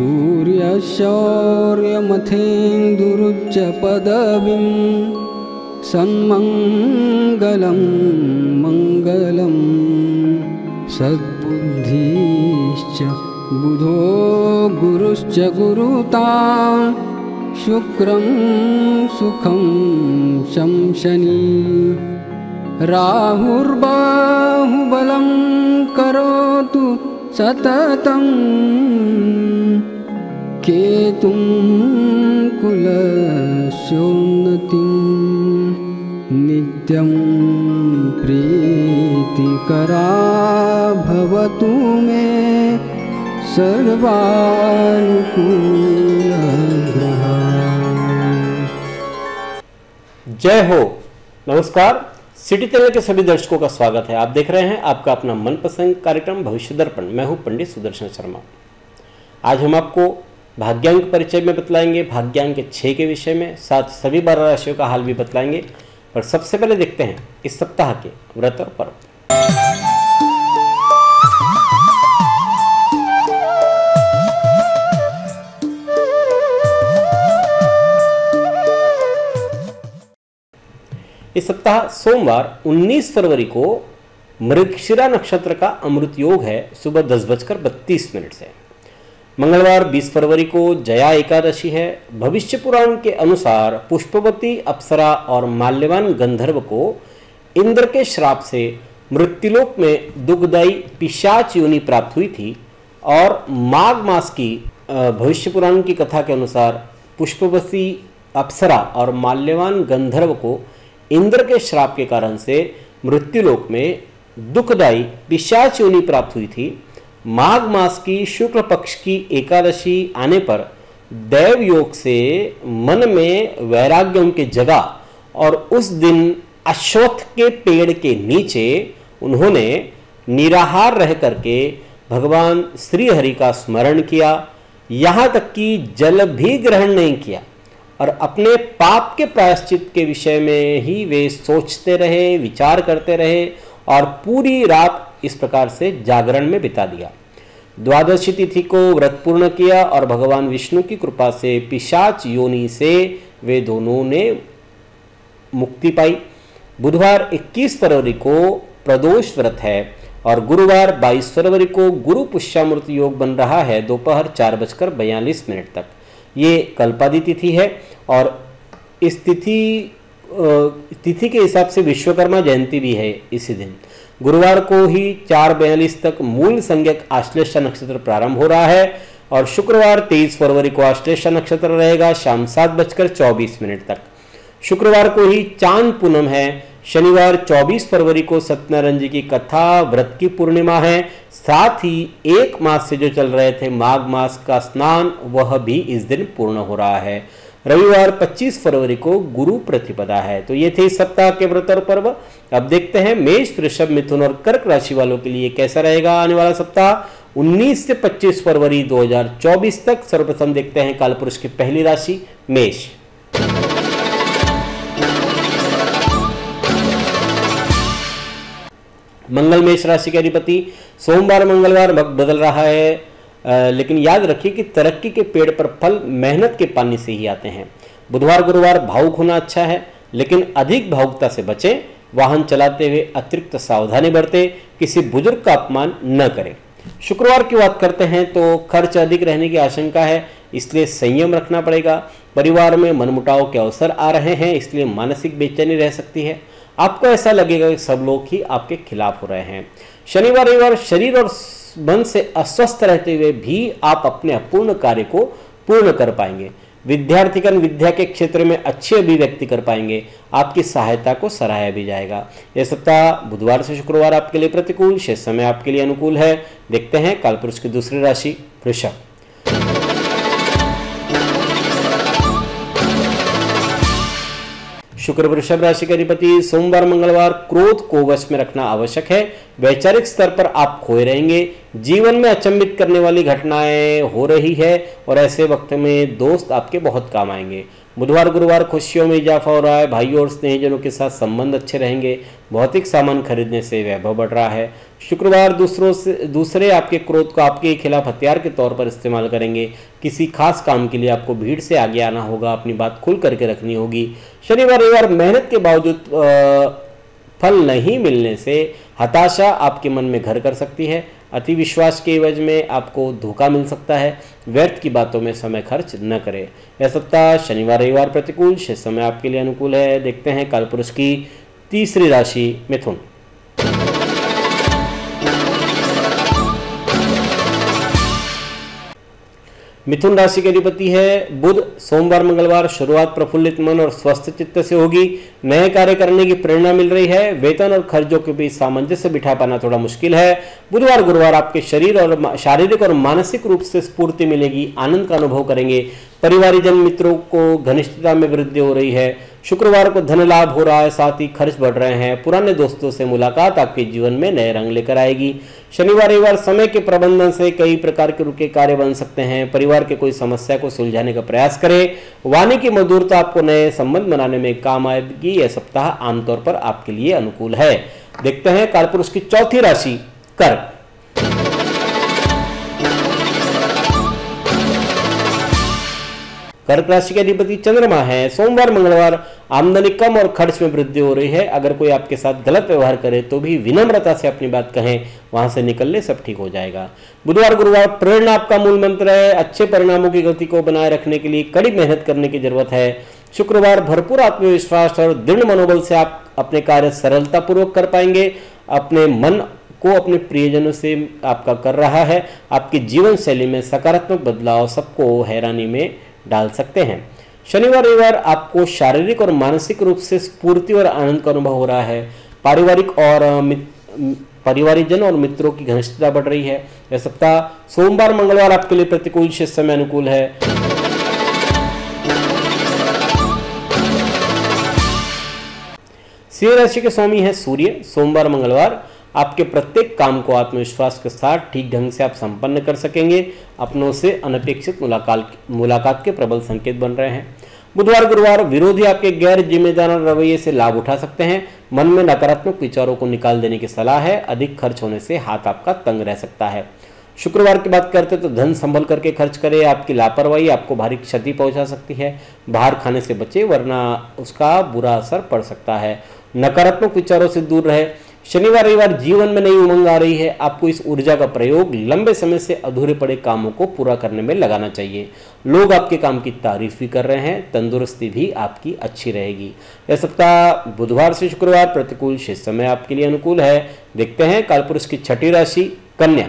सूर्यशौर्यमथेन्दुरुच्च पदवीं सन्मङ्गलं मङ्गलं सद्बुद्धिश्च बुधो गुरुश्च गुरुतां शुक्रं सुखं शंशनी राहुर्बाहुबलं करोतु सततं केतुं कुलस्योन्नतिं नित्यं प्रीतिकरा भवतु मे सर्वानुकूलग्रहा। जय हो। नमस्कार, सिटी चैनल के सभी दर्शकों का स्वागत है। आप देख रहे हैं आपका अपना मनपसंद कार्यक्रम भविष्य दर्पण। मैं हूं पंडित सुदर्शन शर्मा। आज हम आपको भाग्यांक परिचय में बतलाएंगे, भाग्यांक 6 के विषय में, साथ सभी 12 राशियों का हाल भी बतलाएंगे। पर सबसे पहले देखते हैं इस सप्ताह के व्रत और पर्व। इस सप्ताह सोमवार 19 फरवरी को मृगशिरा नक्षत्र का अमृत योग है सुबह 10:32 से। मंगलवार 20 फरवरी को जया एकादशी है। भविष्य पुराण के अनुसार पुष्पवती अप्सरा और माल्यवान गंधर्व को इंद्र के श्राप से मृत्युलोक में दुखदायी पिशाच योनि प्राप्त हुई थी और माघ मास की भविष्य पुराण की कथा के अनुसार पुष्पवती अप्सरा और माल्यवान गंधर्व को इंद्र के श्राप के कारण से मृत्युलोक में दुखदायी पिशाच योनि प्राप्त हुई थी। माघ मास की शुक्ल पक्ष की एकादशी आने पर दैव योग से मन में वैराग्य उनके जगा और उस दिन अश्वत्थ के पेड़ के नीचे उन्होंने निराहार रह करके भगवान श्री हरि का स्मरण किया। यहाँ तक कि जल भी ग्रहण नहीं किया और अपने पाप के प्रायश्चित के विषय में ही वे सोचते रहे, विचार करते रहे और पूरी रात इस प्रकार से जागरण में बिता दिया। द्वादशी तिथि को व्रत पूर्ण किया और भगवान विष्णु की कृपा से पिशाच योनि से वे दोनों ने मुक्ति पाई। बुधवार 21 फरवरी को प्रदोष व्रत है और गुरुवार 22 फरवरी को गुरु पुष्यामृत योग बन रहा है दोपहर 4:42 तक। ये कल्पादी तिथि है और इस तिथि के हिसाब से विश्वकर्मा जयंती भी है इसी दिन। गुरुवार को ही 4:42 तक मूल संज्ञक आश्लेषा नक्षत्र प्रारंभ हो रहा है और शुक्रवार 23 फरवरी को आश्लेषा नक्षत्र रहेगा शाम 7:24 तक। शुक्रवार को ही चांद पूनम है। शनिवार 24 फरवरी को सत्यनारायण जी की कथा व्रत की पूर्णिमा है। साथ ही एक मास से जो चल रहे थे माघ मास का स्नान वह भी इस दिन पूर्ण हो रहा है। रविवार 25 फरवरी को गुरु प्रतिपदा है। तो ये थे इस सप्ताह के व्रत और पर्व। अब देखते हैं मेष, वृषभ, मिथुन और कर्क राशि वालों के लिए कैसा रहेगा आने वाला सप्ताह 19 से 25 फरवरी 2024 तक। सर्वप्रथम देखते हैं कालपुरुष की पहली राशि मेष। मंगल मेष राशि के अधिपति। सोमवार मंगलवार वक्त बदल रहा है, लेकिन याद रखिए कि तरक्की के पेड़ पर फल मेहनत के पानी से ही आते हैं। बुधवार गुरुवार भावुक होना अच्छा है, लेकिन अधिक भावुकता से बचें। वाहन चलाते हुए अतिरिक्त सावधानी बरतें। किसी बुजुर्ग का अपमान न करें। शुक्रवार की बात करते हैं तो खर्च अधिक रहने की आशंका है, इसलिए संयम रखना पड़ेगा। परिवार में मनमुटाव के अवसर आ रहे हैं, इसलिए मानसिक बेचैनी रह सकती है। आपको ऐसा लगेगा कि सब लोग ही आपके खिलाफ हो रहे हैं। शनिवार रविवार शरीर और मन से अस्वस्थ रहते हुए भी आप अपने अपूर्ण कार्य को पूर्ण कर पाएंगे। विद्यार्थीगण विद्या के क्षेत्र में अच्छी अभिव्यक्ति कर पाएंगे। आपकी सहायता को सराहा भी जाएगा। यह सप्ताह बुधवार से शुक्रवार आपके लिए प्रतिकूल, शेष समय आपके लिए अनुकूल है। देखते हैं कालपुरुष की दूसरी राशि वृषभ। शुक्र वृषभ राशि के अधिपति। सोमवार मंगलवार क्रोध को वश में रखना आवश्यक है। वैचारिक स्तर पर आप खोए रहेंगे। जीवन में अचंभित करने वाली घटनाएं हो रही है और ऐसे वक्त में दोस्त आपके बहुत काम आएंगे। बुधवार गुरुवार खुशियों में इजाफा हो रहा है। भाइयों और स्नेहीजनों के साथ संबंध अच्छे रहेंगे। भौतिक सामान खरीदने से वैभव बढ़ रहा है। शुक्रवार दूसरे आपके क्रोध को आपके खिलाफ हथियार के तौर पर इस्तेमाल करेंगे। किसी खास काम के लिए आपको भीड़ से आगे आना होगा, अपनी बात खुल करके रखनी होगी। शनिवार रविवार मेहनत के बावजूद फल नहीं मिलने से हताशा आपके मन में घर कर सकती है। अति विश्वास के एवज में आपको धोखा मिल सकता है। व्यर्थ की बातों में समय खर्च न करें। यह सप्ताह शनिवार रविवार प्रतिकूल, शेष समय आपके लिए अनुकूल है। देखते हैं कालपुरुष की तीसरी राशि मिथुन। मिथुन राशि के अधिपति है बुध। सोमवार मंगलवार शुरुआत प्रफुल्लित मन और स्वस्थ चित्त से होगी। नए कार्य करने की प्रेरणा मिल रही है। वेतन और खर्चों के बीच सामंजस्य बिठा पाना थोड़ा मुश्किल है। बुधवार गुरुवार आपके शारीरिक और मानसिक रूप से स्फूर्ति मिलेगी। आनंद का अनुभव करेंगे। परिवारजन मित्रों को घनिष्ठता में वृद्धि हो रही है। शुक्रवार को धन लाभ हो रहा है, साथ ही खर्च बढ़ रहे हैं। पुराने दोस्तों से मुलाकात आपके जीवन में नए रंग लेकर आएगी। शनिवार रविवार समय के प्रबंधन से कई प्रकार के रुके कार्य बन सकते हैं। परिवार के कोई समस्या को सुलझाने का प्रयास करें। वाणी की मधुरता आपको नए संबंध बनाने में काम आएगी। यह सप्ताह आमतौर पर आपके लिए अनुकूल है। देखते हैं कालपुरुष की चौथी राशि कर्क। कर्क राशि के अधिपति चंद्रमा है। सोमवार मंगलवार आमदनी कम और खर्च में वृद्धि हो रही है। अगर कोई आपके साथ गलत व्यवहार करे तो भी विनम्रता से अपनी बात कहें, वहां से निकलने सब ठीक हो जाएगा। बुधवार गुरुवार प्रेरणा आपका मूल मंत्र है। अच्छे परिणामों की गति को बनाए रखने के लिए कड़ी मेहनत करने की जरूरत है। शुक्रवार भरपूर आत्मविश्वास और दृढ़ मनोबल से आप अपने कार्य सरलतापूर्वक कर पाएंगे। अपने मन को अपने प्रियजनों से आपका कर रहा है। आपकी जीवन शैली में सकारात्मक बदलाव सबको हैरानी में डाल सकते हैं। शनिवार रविवार आपको शारीरिक और मानसिक रूप से स्फूर्ति और आनंद का अनुभव हो रहा है। परिवारिजन और मित्रों की घनिष्ठता बढ़ रही है। यह सप्ताह सोमवार मंगलवार आपके लिए प्रतिकूल, शेष समय अनुकूल है। सिंह राशि के स्वामी है सूर्य। सोमवार मंगलवार आपके प्रत्येक काम को आत्मविश्वास के साथ ठीक ढंग से आप संपन्न कर सकेंगे। अपनों से अनपेक्षित मुलाकात के प्रबल संकेत बन रहे हैं। बुधवार गुरुवार विरोधी आपके गैर जिम्मेदार रवैये से लाभ उठा सकते हैं। मन में नकारात्मक विचारों को निकाल देने की सलाह है। अधिक खर्च होने से हाथ आपका तंग रह सकता है। शुक्रवार की बात करते तो धन संभल करके खर्च करें। आपकी लापरवाही आपको भारी क्षति पहुंचा सकती है। बाहर खाने से बचे, वरना उसका बुरा असर पड़ सकता है। नकारात्मक विचारों से दूर रहे। शनिवार रविवार जीवन में नई उमंग आ रही है। आपको इस ऊर्जा का प्रयोग लंबे समय से अधूरे पड़े कामों को पूरा करने में लगाना चाहिए। लोग आपके काम की तारीफ भी कर रहे हैं। तंदुरुस्ती भी आपकी अच्छी रहेगी। यह सप्ताह बुधवार से शुक्रवार प्रतिकूल, शेष समय आपके लिए अनुकूल है। देखते हैं कालपुरुष की छठी राशि कन्या।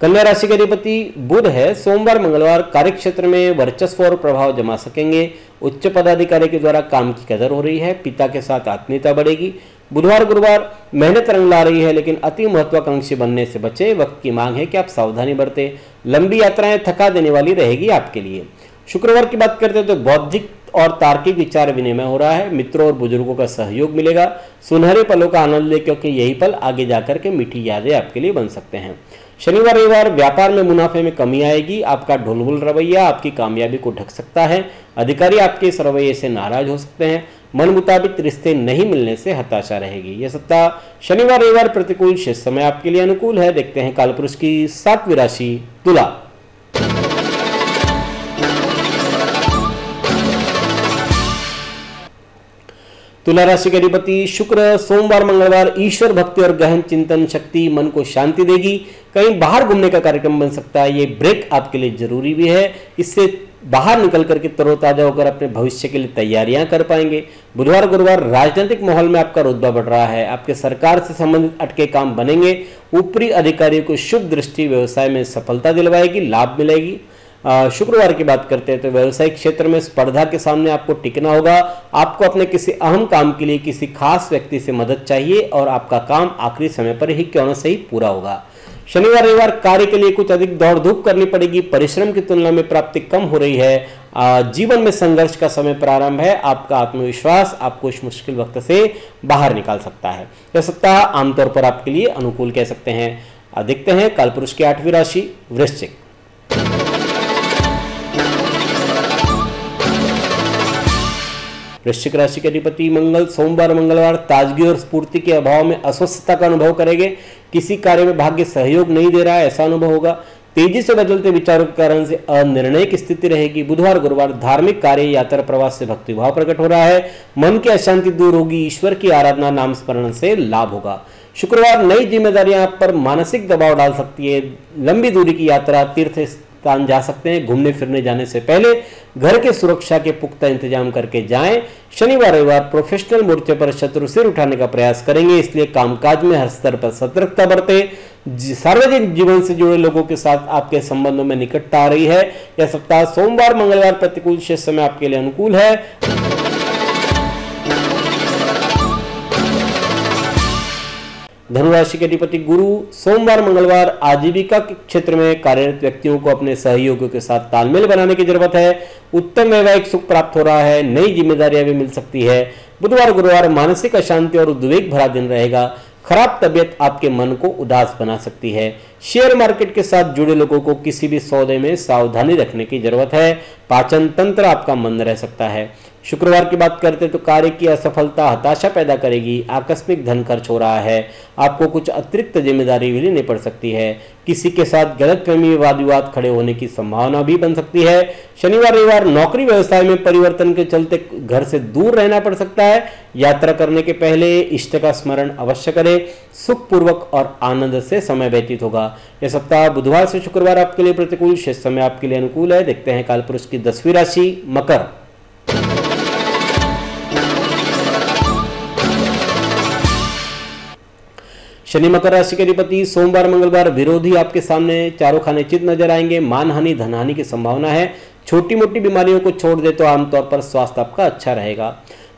कन्या राशि के अधिपति बुध है। सोमवार मंगलवार कार्यक्षेत्र में वर्चस्व और प्रभाव जमा सकेंगे। उच्च पदाधिकारी के द्वारा काम की कदर हो रही है। पिता के साथ आत्मीयता बढ़ेगी। बुधवार गुरुवार मेहनत रंग ला रही है, लेकिन अति महत्वाकांक्षी बनने से बचे। वक्त की मांग है कि आप सावधानी बरतें। लंबी यात्राएं थका देने वाली रहेगी आपके लिए। शुक्रवार की बात करते हैं तो बौद्धिक और तार्किक विचार विनिमय हो रहा है। मित्रों और बुजुर्गों का सहयोग मिलेगा। सुनहरे पलों का आनंद ले, क्योंकि यही पल आगे जाकर के मीठी यादें आपके लिए बन सकते हैं। शनिवार रविवार व्यापार में मुनाफे में कमी आएगी। आपका ढुलमुल रवैया आपकी कामयाबी को ढक सकता है। अधिकारी आपके इस रवैये से नाराज हो सकते हैं। मन मुताबिक रिश्ते नहीं मिलने से हताशा रहेगी। यह सप्ताह शनिवार रविवार प्रतिकूल, शेष समय आपके लिए अनुकूल है। देखते हैं कालपुरुष की सातवीं राशि तुला। तुला राशि के अधिपति शुक्र। सोमवार मंगलवार ईश्वर भक्ति और गहन चिंतन शक्ति मन को शांति देगी। कहीं बाहर घूमने का कार्यक्रम बन सकता है। ये ब्रेक आपके लिए जरूरी भी है। इससे बाहर निकल करके तरोताजा होकर अपने भविष्य के लिए तैयारियां कर पाएंगे। बुधवार गुरुवार राजनीतिक माहौल में आपका रुतबा बढ़ रहा है। आपके सरकार से संबंधित अटके काम बनेंगे। ऊपरी अधिकारियों को शुभ दृष्टि व्यवसाय में सफलता दिलवाएगी, लाभ मिलेगी। शुक्रवार की बात करते हैं तो व्यवसायिक क्षेत्र में स्पर्धा के सामने आपको टिकना होगा। आपको अपने किसी अहम काम के लिए किसी खास व्यक्ति से मदद चाहिए और आपका काम आखिरी समय पर ही क्यों न सही पूरा होगा। शनिवार रविवार कार्य के लिए कुछ अधिक दौड़ धूप करनी पड़ेगी। परिश्रम की तुलना में प्राप्ति कम हो रही है। जीवन में संघर्ष का समय प्रारंभ है। आपका आत्मविश्वास आपको इस मुश्किल वक्त से बाहर निकाल सकता है। यह सप्ताह आमतौर पर आपके लिए अनुकूल कह सकते हैं। अब देखते हैं कालपुरुष की 8वीं राशि वृश्चिक। वृश्चिक राशि के अधिपति मंगल सोमवार मंगलवार ताजगी और स्फूर्ति के अभाव में अस्वस्थता का अनुभव करेंगे। किसी कार्य में भाग्य सहयोग नहीं दे रहा है ऐसा अनुभव होगा। तेजी से बदलते विचारों के कारण से अनिर्णयक स्थिति रहेगी। बुधवार गुरुवार धार्मिक कार्य यात्रा प्रवास से भक्तिभाव प्रकट हो रहा है। मन की अशांति दूर होगी। ईश्वर की आराधना नाम स्मरण से लाभ होगा। शुक्रवार नई जिम्मेदारियां आप पर मानसिक दबाव डाल सकती है। लंबी दूरी की यात्रा तीर्थ स्थान जा सकते हैं। घूमने फिरने जाने से पहले घर के सुरक्षा के पुख्ता इंतजाम करके जाएं। शनिवार रविवार प्रोफेशनल मोर्चे पर शत्रु सिर उठाने का प्रयास करेंगे, इसलिए कामकाज में हर स्तर पर सतर्कता बरतें। सार्वजनिक जीवन से जुड़े लोगों के साथ आपके संबंधों में निकटता आ रही है। यह सप्ताह सोमवार मंगलवार प्रतिकूल, शेष समय आपके लिए अनुकूल है। धनुराशि के अधिपति गुरु सोमवार मंगलवार आजीविका के क्षेत्र में कार्यरत व्यक्तियों को अपने सहयोगियों के साथ तालमेल बनाने की जरूरत है। उत्तम वैवाहिक सुख प्राप्त हो रहा है। नई जिम्मेदारियां भी मिल सकती है। बुधवार गुरुवार मानसिक अशांति और उद्वेग भरा दिन रहेगा। खराब तबीयत आपके मन को उदास बना सकती है। शेयर मार्केट के साथ जुड़े लोगों को किसी भी सौदे में सावधानी रखने की जरूरत है। पाचन तंत्र आपका मंद रह सकता है। शुक्रवार की बात करते तो कार्य की असफलता हताशा पैदा करेगी। आकस्मिक धन खर्च हो रहा है। आपको कुछ अतिरिक्त जिम्मेदारी भी लेनी पड़ सकती है। किसी के साथ गलतफहमी वाद विवाद खड़े होने की संभावना भी बन सकती है। शनिवार रविवार नौकरी व्यवसाय में परिवर्तन के चलते घर से दूर रहना पड़ सकता है। यात्रा करने के पहले इष्ट का स्मरण अवश्य करें। सुखपूर्वक और आनंद से समय व्यतीत होगा। यह सप्ताह बुधवार से शुक्रवार आपके लिए प्रतिकूल, शेष समय आपके लिए अनुकूल है। देखते हैं कालपुरुष की 10वीं राशि मकर। शनि मकर राशि के अधिपति सोमवार मंगलवार विरोधी आपके सामने चारों खाने चित नजर आएंगे। मानहानि धनहानि की संभावना है। छोटी मोटी बीमारियों को छोड़ दे तो आमतौर पर स्वास्थ्य आपका अच्छा रहेगा।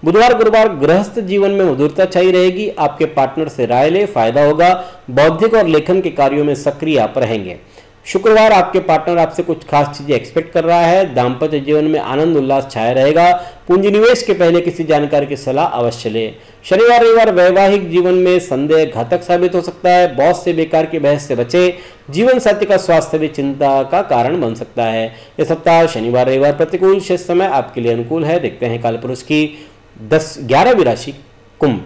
बुधवार गुरुवार गृहस्थ जीवन में मधुरता चाहिए रहेगी। आपके पार्टनर से राय ले, फायदा होगा। बौद्धिक और लेखन के कार्यों में सक्रिय आप रहेंगे। शुक्रवार आपके पार्टनर आपसे कुछ खास चीजें एक्सपेक्ट कर रहा है। दाम्पत्य जीवन में आनंद उल्लास छाया रहेगा। पूंजी निवेश के पहले किसी जानकारी की सलाह अवश्य ले। शनिवार रविवार वैवाहिक जीवन में संदेह घातक साबित हो सकता है। बॉस से बेकार की बहस से बचे। जीवन साथी का स्वास्थ्य भी चिंता का कारण बन सकता है। यह सप्ताह शनिवार रविवार प्रतिकूल, शेष समय आपके लिए अनुकूल है। देखते हैं कालपुरुष की 11वीं राशि कुंभ।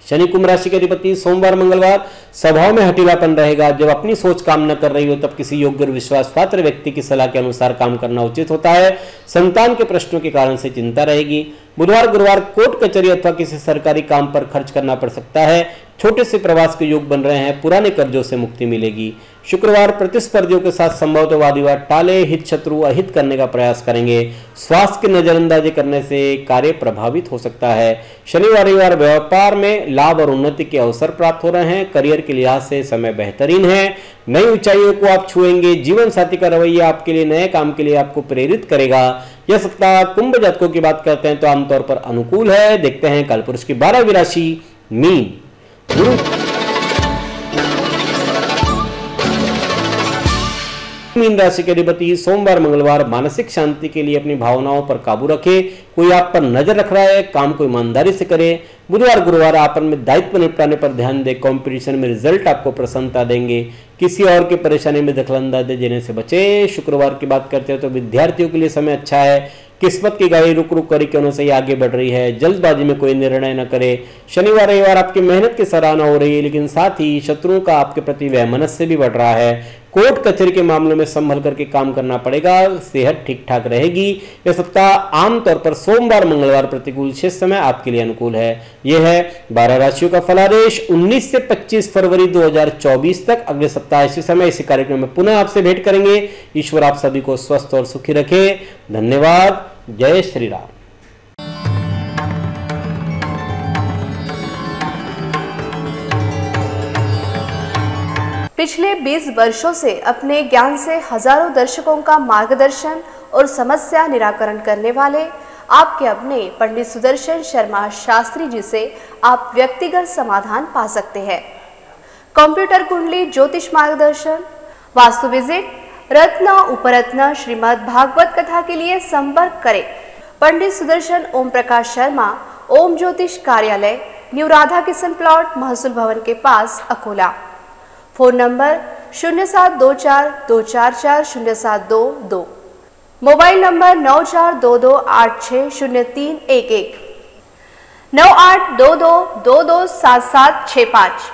शनि कुंभ राशि के अधिपति सोमवार मंगलवार स्वभाव में हठीलापन रहेगा। जब अपनी सोच काम न कर रही हो तब किसी योग्य और विश्वास पात्र व्यक्ति की सलाह के अनुसार काम करना उचित होता है। संतान के प्रश्नों के कारण से चिंता रहेगी। बुधवार गुरुवार कोर्ट कचहरी अथवा किसी सरकारी काम पर खर्च करना पड़ सकता है। छोटे से प्रवास के योग बन रहे हैं। पुराने कर्जों से मुक्ति मिलेगी। शुक्रवार प्रतिस्पर्धियों के साथ संभवतः वाद विवाद टाले, हित शत्रु अहित करने का प्रयास करेंगे। स्वास्थ्य की नजरअंदाजी करने से कार्य प्रभावित हो सकता है। शनिवार रविवार व्यापार में लाभ और उन्नति के अवसर प्राप्त हो रहे हैं। करियर के लिहाज से समय बेहतरीन है। नई ऊंचाइयों को आप छुएंगे। जीवन साथी का रवैया आपके लिए नए काम के लिए आपको प्रेरित करेगा। यह सप्ताह कुंभ जातकों की बात करते हैं तो आमतौर पर अनुकूल है। देखते हैं कालपुरुष की 12वीं राशि मीन। मीन राशि के अधिपति सोमवार मंगलवार मानसिक शांति के लिए अपनी भावनाओं पर काबू रखें। कोई आप पर नजर रख रहा है, काम को ईमानदारी से करें। बुधवार गुरुवार आपन में दायित्व निपटाने पर ध्यान दें। कंपटीशन में रिजल्ट आपको प्रसन्नता देंगे। किसी और की परेशानी में दखलंदाजी देने से बचे। शुक्रवार की बात करते हैं तो विद्यार्थियों के लिए समय अच्छा है। किस्मत की गाड़ी रुक रुक कर के अनुसार आगे बढ़ रही है। जल्दबाजी में कोई निर्णय न करे। शनिवार रविवार आपकी मेहनत की सराहना हो रही है, लेकिन साथ ही शत्रुओं का आपके प्रति वैमनस्य भी बढ़ रहा है। कोर्ट कचहरी के मामलों में संभल करके काम करना पड़ेगा। सेहत ठीक ठाक रहेगी। यह सप्ताह आमतौर पर सोमवार मंगलवार प्रतिकूल, शेष समय आपके लिए अनुकूल है। यह है 12 राशियों का फलादेश 19 से 25 फरवरी 2024 तक। अगले सप्ताह इसी समय इसी कार्यक्रम में पुनः आपसे भेंट करेंगे। ईश्वर आप सभी को स्वस्थ और सुखी रखे। धन्यवाद। जय श्री राम। पिछले 20 वर्षों से अपने ज्ञान से हजारों दर्शकों का मार्गदर्शन और समस्या निराकरण करने वाले आपके अपने पंडित सुदर्शन शर्मा शास्त्री जी से आप व्यक्तिगत समाधान पा सकते हैं। कंप्यूटर कुंडली, ज्योतिष मार्गदर्शन, वास्तु विजिट, रत्न उपरत्न, श्रीमद् भागवत कथा के लिए संपर्क करें पंडित सुदर्शन ओम प्रकाश शर्मा, ओम ज्योतिष कार्यालय, न्यू राधा किशन प्लॉट, महसूल भवन के पास, Akola. Phone number 0724244072, mobile number 9422860311, 9822227765।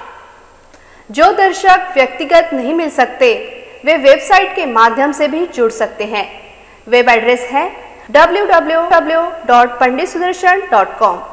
जो दर्शक व्यक्तिगत नहीं मिल सकते वे वेबसाइट के माध्यम से भी जुड़ सकते हैं। वेब एड्रेस है www.panditsudarshan.com।